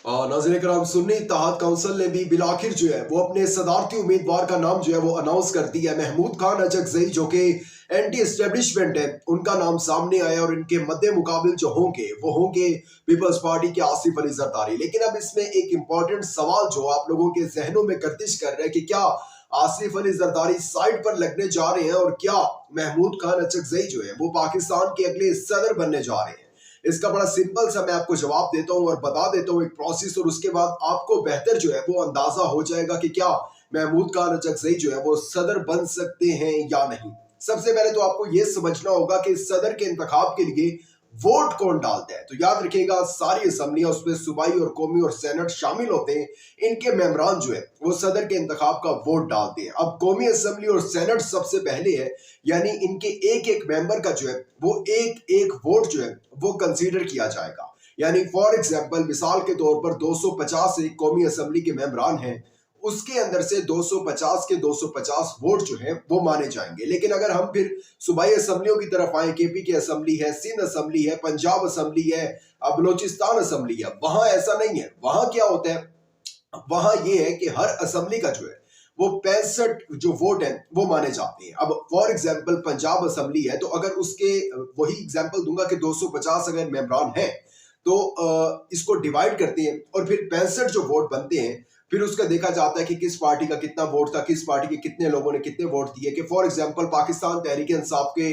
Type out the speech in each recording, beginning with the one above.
नाज़रीन कराम, सुन्नी इत्तेहाद काउंसिल ने भी बिलाखिर जो है वो अपने सदारती उम्मीदवार का नाम जो है वो अनाउंस कर दिया है। महमूद खान अचकजई जो कि एंटी एस्टेब्लिशमेंट है, उनका नाम सामने आया और इनके मद्दे मुकाबिल जो होंगे वो होंगे पीपल्स पार्टी के आसिफ अली जरदारी। लेकिन अब इसमें एक इंपॉर्टेंट सवाल जो आप लोगों के जहनों में गर्दिश कर रहे हैं कि क्या आसिफ अली जरदारी साइड पर लगने जा रहे हैं और क्या महमूद खान अचकजई जो है वो पाकिस्तान के अगले सदर बनने जा रहे हैं। इसका बड़ा सिंपल सा मैं आपको जवाब देता हूं और बता देता हूं एक प्रोसेस, और उसके बाद आपको बेहतर जो है वो अंदाजा हो जाएगा कि क्या महमूद खान अचकजई जो है वो सदर बन सकते हैं या नहीं। सबसे पहले तो आपको यह समझना होगा कि सदर के इंतखाब के लिए वोट कौन डालता है। तो याद रखिएगा, सारी असम्बलियां, उसमें सूबाई और कौमी और सेनेट शामिल होते हैं। इनके मेंबरान जो है वो सदर के इंतखाब का वोट डालते हैं। अब कौमी असम्बली और सेनेट सबसे पहले है, यानी इनके एक एक मेंबर का जो है वो एक एक वोट जो है वो कंसीडर किया जाएगा। यानी फॉर एग्जांपल, मिसाल के तौर पर 250 एक कौमी असम्बली के मेंबरान हैं, उसके अंदर से 250 के 250 वोट जो है वो माने जाएंगे। लेकिन अगर हम फिर सूबाई असम्बलियों की तरफ आए, केपी की असम्बली है, सिंध असम्बली है, पंजाब असम्बली है, बलोचिस्तान असम्बली है, वहां ऐसा नहीं है। वहां क्या होता है, वहां ये है कि हर असम्बली का जो है वो 65 जो वोट है वो माने जाते हैं। अब फॉर एग्जांपल पंजाब असम्बली है, तो अगर उसके वही एग्जांपल दूंगा कि 250 अगर मेंबरान हैं, तो इसको डिवाइड करते हैं और फिर 65 जो वोट बनते हैं, फिर उसका देखा जाता है कि किस पार्टी का कितना वोट था, किस पार्टी के कितने लोगों ने कितने वोट दिए। कि फॉर एग्जांपल पाकिस्तान तहरीक इंसाफ के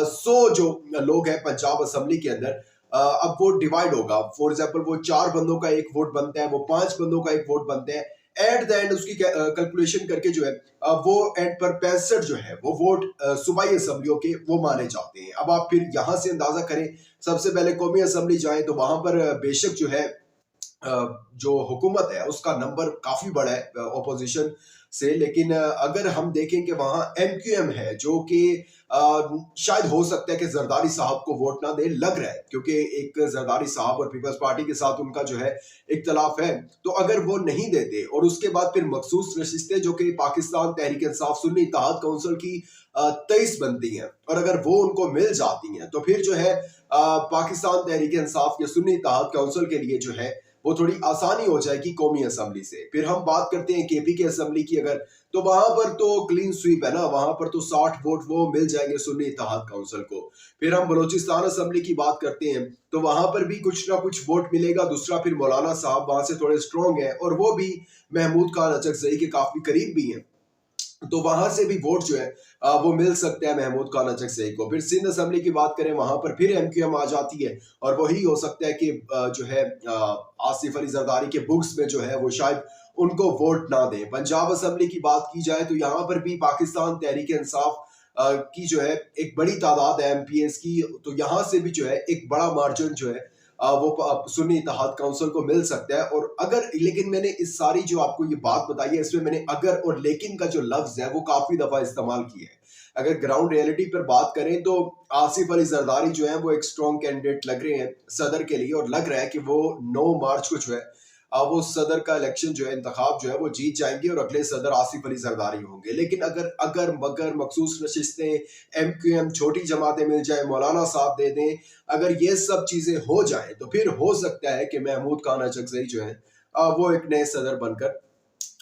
100 जो लोग हैं पंजाब असम्बली के अंदर, अब वो डिवाइड होगा। फॉर एग्जांपल वो 4 बंदों का एक वोट बनता है, वो 5 बंदों का एक वोट बनता है। एट द एंड उसकी कैलकुलेशन करके जो है वो एंड पर 65 जो है वो वोट सूबाई असम्बलियों के वो माने जाते हैं। अब आप फिर यहां से अंदाजा करें, सबसे पहले कौमी असम्बली जाए तो वहां पर बेशक जो है जो हुकूमत है उसका नंबर काफी बड़ा है ओपोजिशन से। लेकिन अगर हम देखें कि वहां एमक्यूएम है जो कि शायद हो सकता है कि जरदारी साहब को वोट ना दे, लग रहा है, क्योंकि एक जरदारी साहब और पीपल्स पार्टी के साथ उनका जो है इख्तलाफ है। तो अगर वो नहीं देते और उसके बाद फिर मखसूस नशिस्तें जो कि पाकिस्तान तहरीक इंसाफ सुन्नी इत्तेहाद काउंसिल की 23 बनती हैं, और अगर वो उनको मिल जाती हैं तो फिर जो है पाकिस्तान तहरीक इंसाफ या सुन्नी इत्तेहाद काउंसिल के लिए जो है वो थोड़ी आसानी हो जाएगी कौमी असम्बली से। फिर हम बात करते हैं केपी की असम्बली की, अगर तो वहां पर तो क्लीन स्वीप है ना, वहां पर तो 60 वोट वो मिल जाएंगे सुन्नी इत्तेहाद काउंसिल को। फिर हम बलोचिस्तान असम्बली की बात करते हैं तो वहां पर भी कुछ ना कुछ वोट मिलेगा। दूसरा फिर मौलाना साहब वहां से थोड़े स्ट्रॉन्ग है और वो भी महमूद खान अचकजई के काफी करीब भी हैं, तो वहां से भी वोट जो है वो मिल सकता है महमूद खान अचकजई को। फिर सिंध असम्बली की बात करें, वहां पर फिर एमक्यूएम आ जाती है और वही हो सकता है कि जो है आसिफ अली जरदारी के बुक्स में जो है वो शायद उनको वोट ना दें। पंजाब असम्बली की बात की जाए तो यहाँ पर भी पाकिस्तान तहरीक इंसाफ की जो है एक बड़ी तादाद है एमपीएस की, तो यहाँ से भी जो है एक बड़ा मार्जिन जो है वो सुन्नी इत्तेहाद काउंसिल को मिल सकता है। और अगर, लेकिन मैंने इस सारी जो आपको ये बात बताई है इसमें मैंने अगर और लेकिन का जो लफ्ज है वो काफी दफा इस्तेमाल किया है। अगर ग्राउंड रियलिटी पर बात करें तो आसिफ अली जरदारी जो है वो एक स्ट्रॉन्ग कैंडिडेट लग रहे हैं सदर के लिए, और लग रहा है कि वो 9 मार्च को जो है वो सदर का इलेक्शन जो है, इंतखाब जो है वो जीत जाएंगे और अगले सदर आसिफ अली जरदारी होंगे। लेकिन अगर अगर मगर मखसूस नशिस्तें एमक्यूएम छोटी जमातें मिल जाए, मौलाना साहब दे दें, अगर ये सब चीजें हो जाए तो फिर हो सकता है कि महमूद खान अचकजई जो है वो एक नए सदर बनकर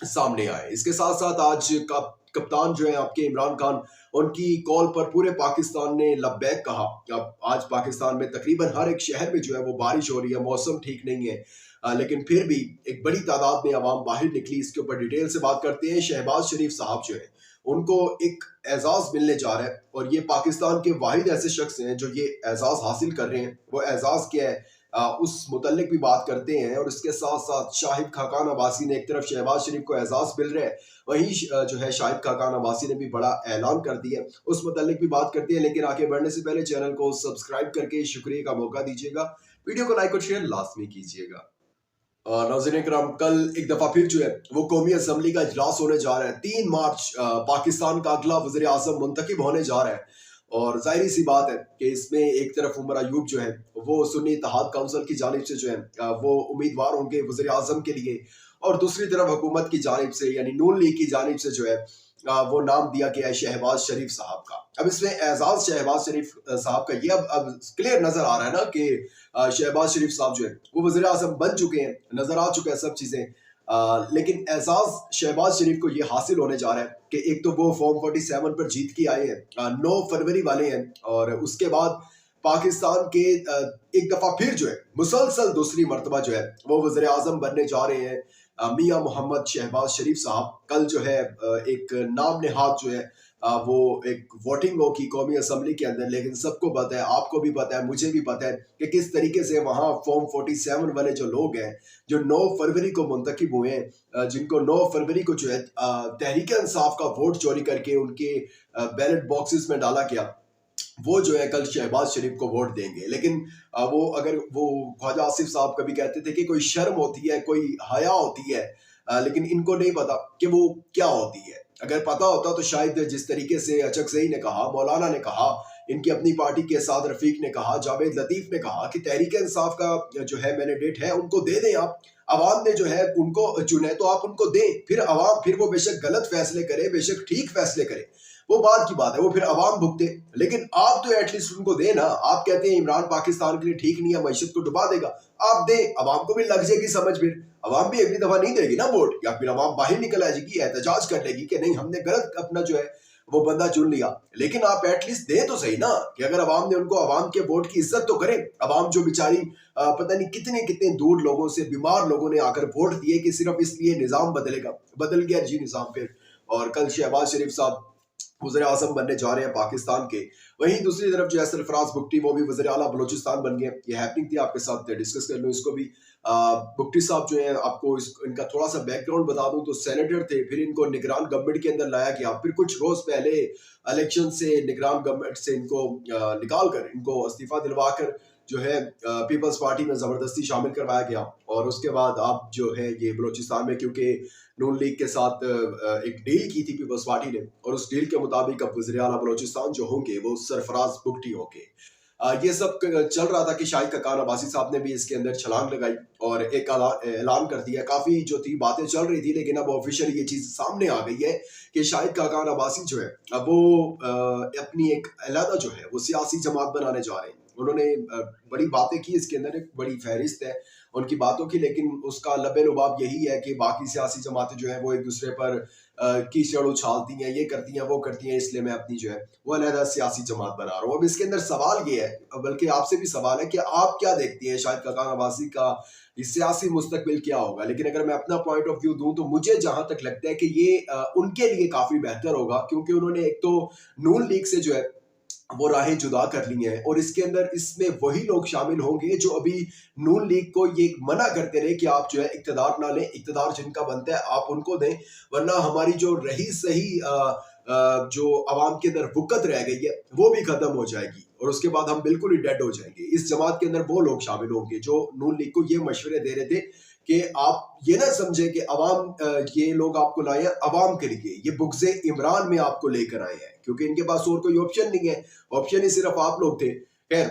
सामने आए। इसके साथ साथ आज का कप्तान जो है आपके इमरान खान, उनकी कॉल पर पूरे पाकिस्तान ने लब्बैक कहा। अब आज पाकिस्तान में तकरीबन हर एक शहर में जो है वो बारिश हो रही है, मौसम ठीक नहीं है, लेकिन फिर भी एक बड़ी तादाद में आवाम बाहर निकली। इसके ऊपर डिटेल से बात करते हैं। शहबाज शरीफ साहब जो है उनको एक एजाज मिलने जा रहा है और ये पाकिस्तान के वाहिद ऐसे शख्स हैं जो ये एजाज हासिल कर रहे हैं। वो एजाज क्या है उस मुतल्लिक भी बात करते हैं। और इसके साथ साथ शाहिद खाकान अब्बासी ने, एक तरफ शहबाज शरीफ को एजाज मिल रहा है, वहीं जो है शाहिद खाकान अब्बासी ने भी बड़ा ऐलान कर दिया, उस मुतल्लिक भी बात करते हैं। लेकिन आगे बढ़ने से पहले चैनल को सब्सक्राइब करके शुक्रिया का मौका दीजिएगा, वीडियो को लाइक और शेयर लाजमी कीजिएगा। नाज़रीन किराम, कल एक दफा फिर जो है वो कौमी असम्बली का इजलास होने जा रहा है। 3 मार्च पाकिस्तान का अगला वज़ीर आज़म मुंतखब होने जा रहा है और जाहिर सी बात है कि इसमें एक तरफ उमर अयूब जो है वो सुन्नी इत्तेहाद काउंसिल की जानिब से जो है वो उम्मीदवार होंगे वज़ीर आज़म के लिए, और दूसरी तरफ हुकूमत की जानिब से यानी नून लीग की जानिब से जो है वो नाम दिया गया है शहबाज शरीफ साहब का। अब इसमें एजाज शहबाज शरीफ साहब का ये अब क्लियर नजर आ रहा है ना कि शहबाज शरीफ साहब जो है वो वज़ीर आज़म बन चुके हैं, नजर आ चुका है सब चीजें। लेकिन एजाज शहबाज शरीफ को ये हासिल होने जा रहा है कि एक तो वो फॉर्म 47 पर जीत के आए हैं, 9 फरवरी वाले हैं, और उसके बाद पाकिस्तान के एक दफा फिर जो है मुसलसल दूसरी मर्तबा जो है वो वज़ीर आज़म बनने जा रहे हैं मियां मोहम्मद शहबाज शरीफ साहब। कल जो है एक नाम नेहाद जो है वो एक वोटिंग होगी कौमी असम्बली के अंदर, लेकिन सबको पता है, आपको भी पता है, मुझे भी पता है कि किस तरीके से वहाँ फॉर्म 47 वाले जो लोग हैं जो 9 फरवरी को मुंतखब हुए हैं, जिनको 9 फरवरी को जो है तहरीक इंसाफ का वोट चोरी करके उनके बैलेट बॉक्सेस में डाला गया, वो जो है कल शहबाज शरीफ को वोट देंगे। लेकिन वो अगर वो ख्वाजा आसिफ साहब कभी कहते थे कि कोई शर्म होती है, कोई हया होती है, लेकिन इनको नहीं पता कि वो क्या होती है। अगर पता होता तो शायद जिस तरीके से अचकज़ई ने कहा, मौलाना ने कहा, इनकी अपनी पार्टी के साद रफीक ने कहा, जावेद लतीफ ने कहा कि तहरीक इंसाफ का जो है मैंडेट है उनको दे दें आप, अवाम ने जो है उनको चुने तो आप उनको दें, फिर अवाम फिर वो बेशक गलत फैसले करे, बेशक ठीक फैसले करे, वो बात की बात है, वो फिर अवाम भुगते, लेकिन आप तो एटलीस्ट उनको दे ना। आप कहते हैं इमरान पाकिस्तान के लिए ठीक नहीं है, मैशत को डुबा देगा, आप दे, अवाम को भी लग जाएगी समझ, फिर अवाम भी अगली दफा नहीं देगी ना वोट, या फिर अवाम बाहर निकल आ जाएगी, एहतजाज कर लेगी कि नहीं हमने गलत अपना जो है वो बंदा चुन लिया। लेकिन आप एटलीस्ट दे तो सही ना, कि अगर अवाम ने उनको अवाम के वोट की इज्जत तो करे। अवाम जो बेचारी पता नहीं कितने कितने दूर लोगों से, बीमार लोगों ने आकर वोट दिए कि सिर्फ इसलिए निजाम बदलेगा, बदल गया जी निजाम फिर। और कल शहबाज शरीफ साहब वज़ीर आज़म बनने जा रहे हैं पाकिस्तान के। वहीं दूसरी तरफ जो है सरफराज बुगटी वो भी वज़ीर आला बलूचिस्तान बन गए। ये हैपनिंग थी, आपके साथ डिस्कस कर लूँ इसको भी। बुगटी साहब जो है, आपको इनका थोड़ा सा बैकग्राउंड बता दूं तो सेनेटर थे, फिर इनको निगरान गवर्नमेंट के अंदर लाया गया, फिर कुछ रोज पहले इलेक्शन से निगरान गवर्नमेंट से इनको निकाल कर, इनको इस्तीफा दिलवा कर जो है पीपल्स पार्टी में जबरदस्ती शामिल करवाया गया। और उसके बाद आप जो है ये बलूचिस्तान में, क्योंकि नून लीग के साथ एक डील की थी पीपल्स पार्टी ने, और उस डील के मुताबिक अब वज़ीर आला बलूचिस्तान जो होंगे वो सरफराज बुगटी होंगे। ये सब चल रहा था कि शाहिद ककान अब्बासी साहब ने भी इसके अंदर छलांग लगाई और एक ऐलान कर दिया। काफी जो थी बातें चल रही थी, लेकिन अब ऑफिशियली ये चीज सामने आ गई है कि शाहिद ककान अब्बासी जो है अब वो अपनी एक अलहदा जो है वो सियासी जमात बनाने जा रहे हैं। उन्होंने बड़ी बातें की, इसके अंदर एक बड़ी फहरिस्त है उनकी बातों की, लेकिन उसका लबे लुबाब यही है कि बाकी सियासी जमातें जो है वो एक दूसरे पर कीचड़ उछालती हैं, ये करती हैं, वो करती हैं, इसलिए मैं अपनी जो है वो अलहदा सियासी जमात बना रहा हूँ। अब इसके अंदर सवाल ये है, बल्कि आपसे भी सवाल है कि आप क्या देखती हैं शाहिद ककान अब्बासी का सियासी मुस्तकबिल क्या होगा। लेकिन अगर मैं अपना पॉइंट ऑफ व्यू दूं तो मुझे जहां तक लगता है कि ये उनके लिए काफी बेहतर होगा, क्योंकि उन्होंने एक तो नून लीग से जो है वो राहें जुदा कर ली हैं, और इसके अंदर इसमें वही लोग शामिल होंगे जो अभी नून लीग को ये मना करते रहे कि आप जो है इक्तदार ना लें, इक्तदार जिनका बनता है आप उनको दें, वरना हमारी जो रही सही जो आवाम के अंदर वुकत रह गई है वो भी खत्म हो जाएगी, और उसके बाद हम बिल्कुल ही डेड हो जाएंगे। इस जमात के अंदर वो लोग शामिल होंगे जो नून लीग को ये मशवरे दे रहे थे कि आप ये ना समझे कि अवाम ये लोग आपको लाए हैं अवाम के लिए, ये बुग़्ज़े इमरान में आपको लेकर आए हैं, क्योंकि इनके पास और कोई ऑप्शन नहीं है, ऑप्शन ही सिर्फ आप लोग थे। खैर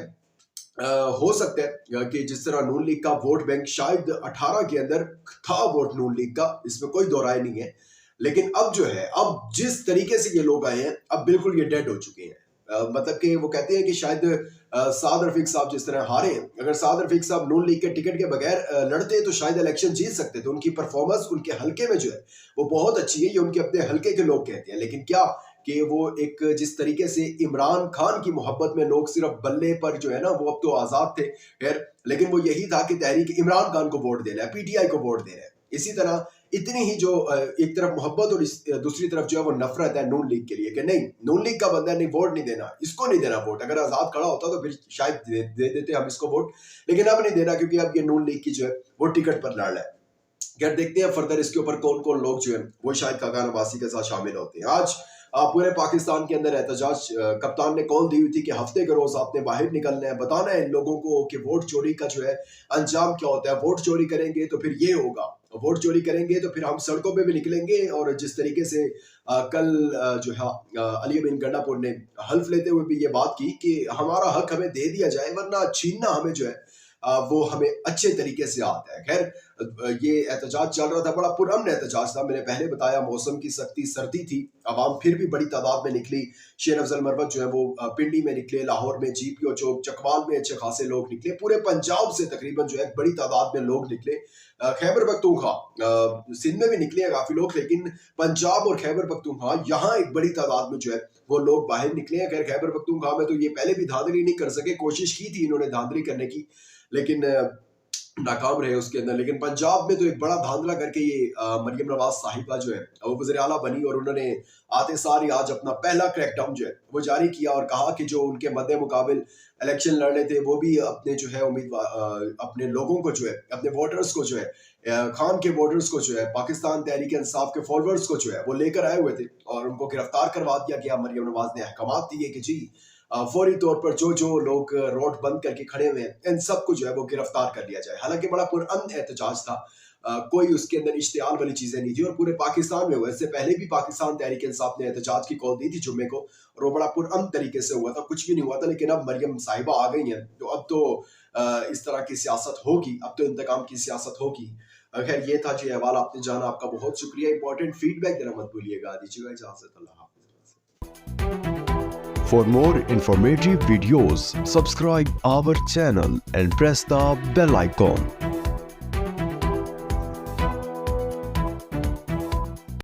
हो सकता है कि जिस तरह नून लीग का वोट बैंक शायद 18 के अंदर था वोट नून लीग का, इसमें कोई दो राय नहीं है, लेकिन अब जो है अब जिस तरीके से ये लोग आए हैं अब बिल्कुल ये डेड हो चुके हैं। मतलब कि वो कहते हैं कि शायद साद रफीक साहब जिस तरह हारे, अगर साद रफीक साहब नून लीग के टिकट के बगैर लड़ते तो शायद इलेक्शन जीत सकते थे। उनकी परफॉर्मेंस उनके हल्के में जो है वो बहुत अच्छी है, ये उनके अपने हल्के के लोग कहते हैं। लेकिन क्या कि वो एक जिस तरीके से इमरान खान की मोहब्बत में लोग सिर्फ बल्ले पर जो है ना वो अब तो आजाद थे, खैर, लेकिन वो यही था कि तहरीक इमरान खान को वोट देना है, पीटीआई को वोट देना है। इसी तरह इतनी ही जो एक तरफ मोहब्बत और दूसरी तरफ जो है वो नफरत है नून लीग के लिए कि नहीं नून लीग का बंदा नहीं, वोट नहीं देना, इसको नहीं देना वोट। अगर आजाद खड़ा होता तो फिर शायद दे देते हम इसको वोट, लेकिन अब नहीं देना क्योंकि अब ये नून लीग की जो है वो टिकट पर लड़ रहा है। क्या देखते हैं फर्दर इसके ऊपर कौन कौन लोग जो है वो शायद ककान अब्बासी के साथ शामिल होते हैं। आज पूरे पाकिस्तान के अंदर एहतजाज कप्तान ने कॉल दी हुई थी कि हफ्ते के रोज आपने बाहर निकलना है, बताना है इन लोगों को कि वोट चोरी का जो है अंजाम क्या होता है, वोट चोरी करेंगे तो फिर ये होगा। वोट चोरी करेंगे तो फिर हम सड़कों पे भी निकलेंगे। और जिस तरीके से कल जो है अली अमीन गंडापुर ने हल्फ लेते हुए भी ये बात की कि हमारा हक हमें दे दिया जाए, वरना छीनना हमें जो है वो हमें अच्छे तरीके से आता है। खैर ये एहतजाज चल रहा था, बड़ा पुरअमन एहतजाज था। मैंने पहले बताया मौसम की सख्ती सर्दी थी, आवाम फिर भी बड़ी तादाद में निकली। शेर अफजल मरवत जो है वो पिंडी में निकले, लाहौर में जीपीओ चौक, चकवाल में अच्छे खासे लोग निकले, पूरे पंजाब से तकरीबन जो है बड़ी तादाद में लोग निकले। खैबर पख्तूनख्वा सिंध में भी निकले हैं काफी लोग, लेकिन पंजाब और खैबर पख्तूनख्वा यहाँ एक बड़ी तादाद में जो है वो लोग बाहर निकले हैं। खैर खैबर पख्तूनख्वा में तो ये पहले भी धांधली नहीं कर सके, कोशिश की थी इन्होंने धांधली करने की, लेकिन नाकाम रहे उसके अंदर। लेकिन पंजाब में तो एक बड़ा धांधला करके ये मरियम नवाज साहिबा जो है वो वज़ीर आला बनी, और उन्होंने आते सार ही आज अपना पहला क्रैकडाउन जो है वो जारी किया और कहा कि जो उनके मद्दे मुकाबिल इलेक्शन लड़ने थे वो भी अपने जो है उम्मीदवार अपने लोगों को जो है, अपने वोटर्स को जो है, खान के वोटर्स को जो है, पाकिस्तान तहरीक इंसाफ के फॉलोअर्स को जो है वो लेकर आए हुए थे और उनको गिरफ्तार करवा दिया गया। मरियम नवाज ने अहकामात दिए कि जी फौरी तौर पर जो जो लोग रोड बंद करके खड़े हुए हैं इन सबको जो है वो गिरफ्तार कर लिया जाए। हालांकि बड़ा पुरअमन एहतजाज था, कोई उसके अंदर इश्तियाल वाली चीजें नहीं थी और पूरे पाकिस्तान में हुआ। इससे पहले भी पाकिस्तान तहरीक इंसाफ ने एहतजाज की कॉल दी थी जुम्मे को, और वो बड़ा पुरअमन तरीके से हुआ था, कुछ भी नहीं हुआ था। लेकिन अब मरियम साहिबा आ गई हैं तो अब तो इस तरह की सियासत होगी, अब तो इंतकाम की सियासत होगी। खैर ये था जी अहवाल, आपने जाना, आपका बहुत शुक्रिया। इंपॉर्टेंट फीडबैक देना मत भूलिएगा। दीजिएगा इजाजत, अल्लाह हाफ़िज़। For more informative videos, subscribe our channel and press the bell icon.